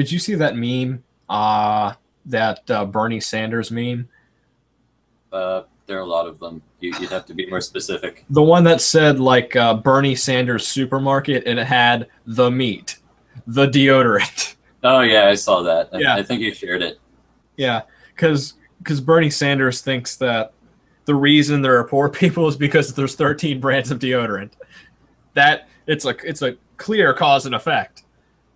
Did you see that meme? That Bernie Sanders meme? There are a lot of them. You'd have to be more specific. The one that said like Bernie Sanders supermarket and it had the meat, the deodorant. Oh yeah, I saw that. Yeah, I think you shared it. yeah, because Bernie Sanders thinks that the reason there are poor people is because there's 13 brands of deodorant. That it's a clear cause and effect.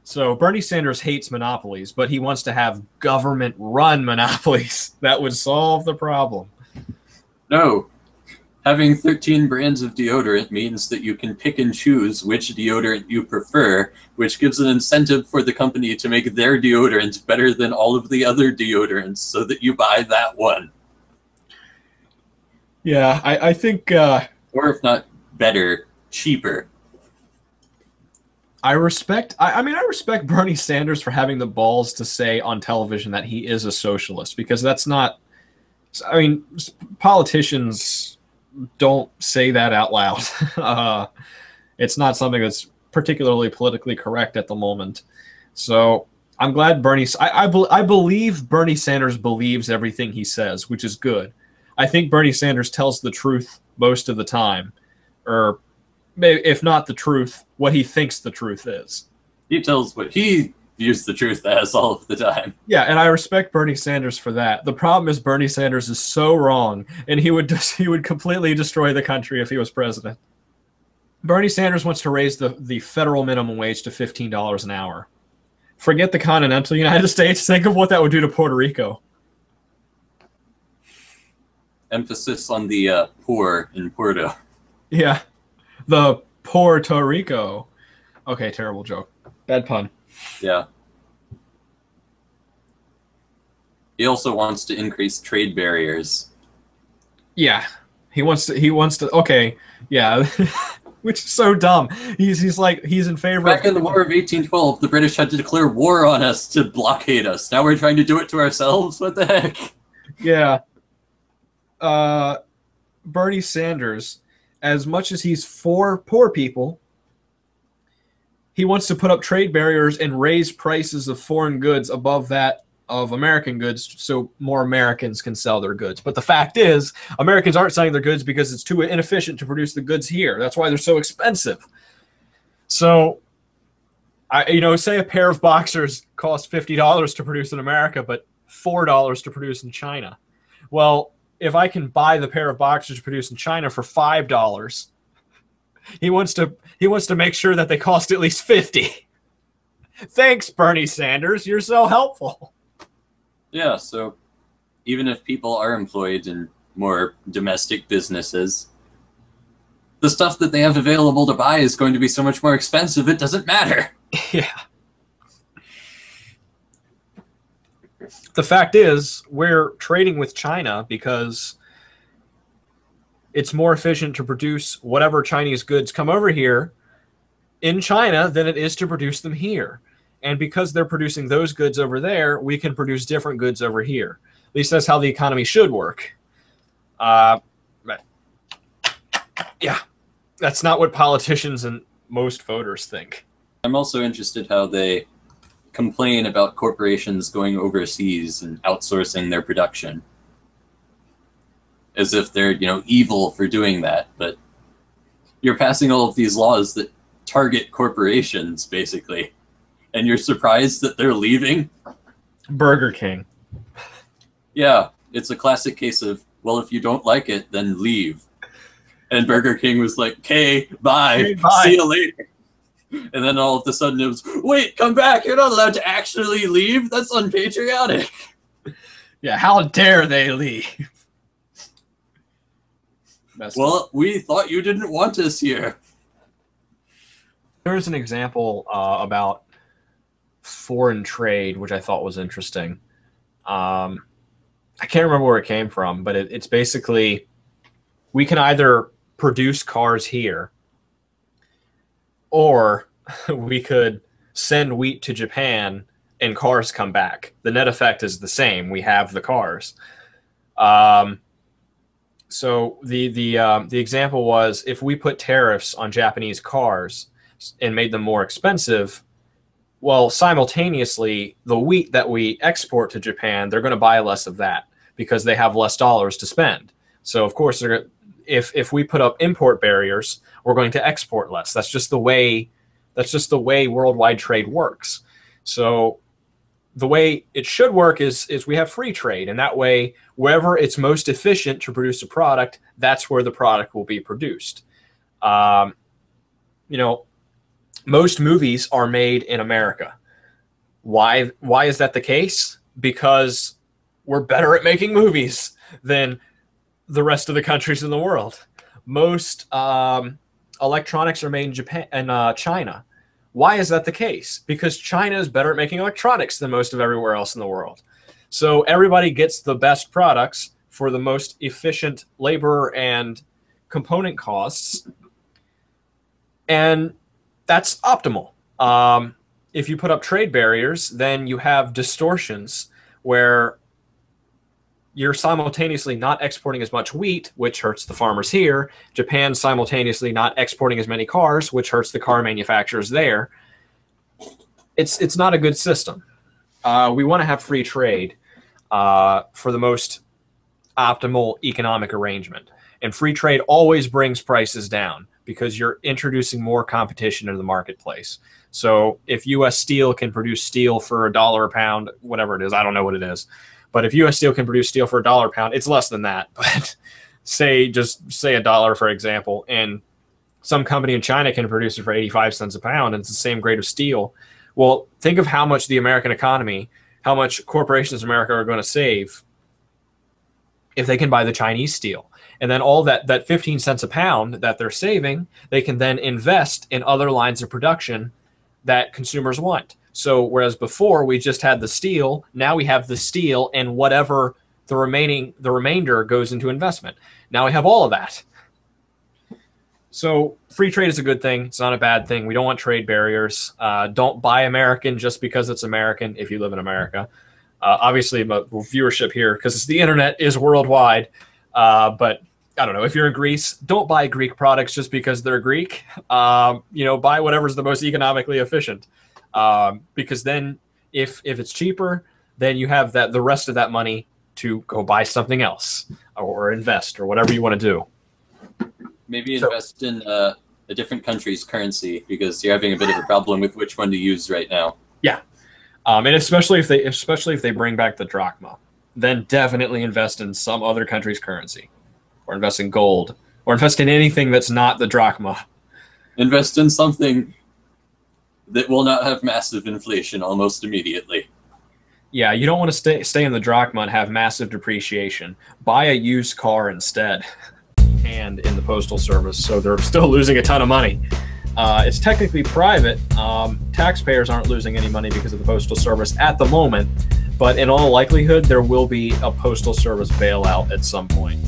So Bernie Sanders hates monopolies, but he wants to have government-run monopolies that would solve the problem. No, having 13 brands of deodorant means that you can pick and choose which deodorant you prefer, which gives an incentive for the company to make their deodorant better than all of the other deodorants so that you buy that one. Yeah, I think Or if not better, cheaper. I respect Bernie Sanders for having the balls to say on television that he is a socialist because that's not. I mean, politicians don't say that out loud. It's not something that's particularly politically correct at the moment. So I'm glad I believe Bernie Sanders believes everything he says, which is good. I think Bernie Sanders tells the truth most of the time, or if not the truth, what he thinks the truth is. He tells what he views the truth as all of the time. Yeah, and I respect Bernie Sanders for that. The problem is Bernie Sanders is so wrong, and he would completely destroy the country if he was president. Bernie Sanders wants to raise the federal minimum wage to $15 an hour. Forget the continental United States. Think of what that would do to Puerto Rico. Emphasis on the poor in Puerto. Yeah, the Puerto Rico. Okay, terrible joke. Bad pun. Yeah. He also wants to increase trade barriers. Yeah, he wants to. Okay, yeah, which is so dumb. He's like he's in favor. Back in the War of 1812, the British had to declare war on us to blockade us. Now we're trying to do it to ourselves. What the heck? Yeah. Bernie Sanders, as much as he's for poor people, he wants to put up trade barriers and raise prices of foreign goods above that of American goods so more Americans can sell their goods. But the fact is, Americans aren't selling their goods because it's too inefficient to produce the goods here. That's why they're so expensive. So, say a pair of boxers cost $50 to produce in America, but $4 to produce in China. Well, if I can buy the pair of boxers produced in China for $5, he wants to make sure that they cost at least 50. Thanks, Bernie Sanders. You're so helpful. Yeah, so even if people are employed in more domestic businesses, the stuff that they have available to buy is going to be so much more expensive, it doesn't matter. Yeah. The fact is, we're trading with China because it's more efficient to produce whatever Chinese goods come over here in China than it is to produce them here. And because they're producing those goods over there, we can produce different goods over here. At least that's how the economy should work. But yeah, that's not what politicians and most voters think. I'm also interested how they complain about corporations going overseas and outsourcing their production. As if they're, evil for doing that. But you're passing all of these laws that target corporations, basically. And you're surprised that they're leaving? Burger King. Yeah, it's a classic case of, well, if you don't like it, then leave. And Burger King was like, okay, bye. Okay, bye. See you later. And then all of a sudden it was, wait, come back. You're not allowed to actually leave? That's unpatriotic. Yeah, how dare they leave? Well, we thought you didn't want us here. There's an example about foreign trade, which I thought was interesting. I can't remember where it came from, but it's basically we can either produce cars here or we could send wheat to Japan and cars come back. The net effect is the same. We have the cars. So the example was if we put tariffs on Japanese cars and made them more expensive, Well, simultaneously, the wheat that we export to Japan, they're going to buy less of that because they have less dollars to spend. So, of course, if we put up import barriers, we're going to export less. That's just the way worldwide trade works. So the way it should work is we have free trade, and that way, wherever it's most efficient to produce a product, that's where the product will be produced. You know, most movies are made in America. Why is that the case? Because we're better at making movies than the rest of the countries in the world. Most electronics are made in Japan and China. Why is that the case? Because China is better at making electronics than most of everywhere else in the world. So everybody gets the best products for the most efficient labor and component costs, and that's optimal. If you put up trade barriers, then you have distortions where you're simultaneously not exporting as much wheat, which hurts the farmers here. Japan simultaneously not exporting as many cars, which hurts the car manufacturers there. It's not a good system. We want to have free trade for the most optimal economic arrangement. And free trade always brings prices down because you're introducing more competition into the marketplace. So if U.S. Steel can produce steel for $1 a pound, whatever it is, I don't know what it is, but if U.S. Steel can produce steel for $1 a pound, it's less than that. But just say $1, for example, and some company in China can produce it for 85 cents a pound, and it's the same grade of steel. Well, think of how much the American economy, how much corporations in America are going to save if they can buy the Chinese steel. And then all that 15 cents a pound that they're saving, they can then invest in other lines of production that consumers want. So whereas before we just had the steel, now we have the steel and whatever the remainder goes into investment. Now we have all of that. So free trade is a good thing. It's not a bad thing. We don't want trade barriers. Don't buy American just because it's American if you live in America. Obviously, viewership here, because the internet is worldwide. But I don't know, if you're in Greece, don't buy Greek products just because they're Greek. Buy whatever's the most economically efficient. Because then if it's cheaper, then you have the rest of that money to go buy something else or invest or whatever you want to do. Maybe invest in a different country's currency because you're having a bit of a problem with which one to use right now. Yeah. And especially if they bring back the drachma, then definitely invest in some other country's currency or invest in gold or invest in anything that's not the drachma. Invest in something that will not have massive inflation almost immediately. Yeah, you don't want to stay in the drachma and have massive depreciation. Buy a used car instead. And in the Postal Service, so they're still losing a ton of money. It's technically private. Taxpayers aren't losing any money because of the Postal Service at the moment, but in all likelihood, there will be a Postal Service bailout at some point.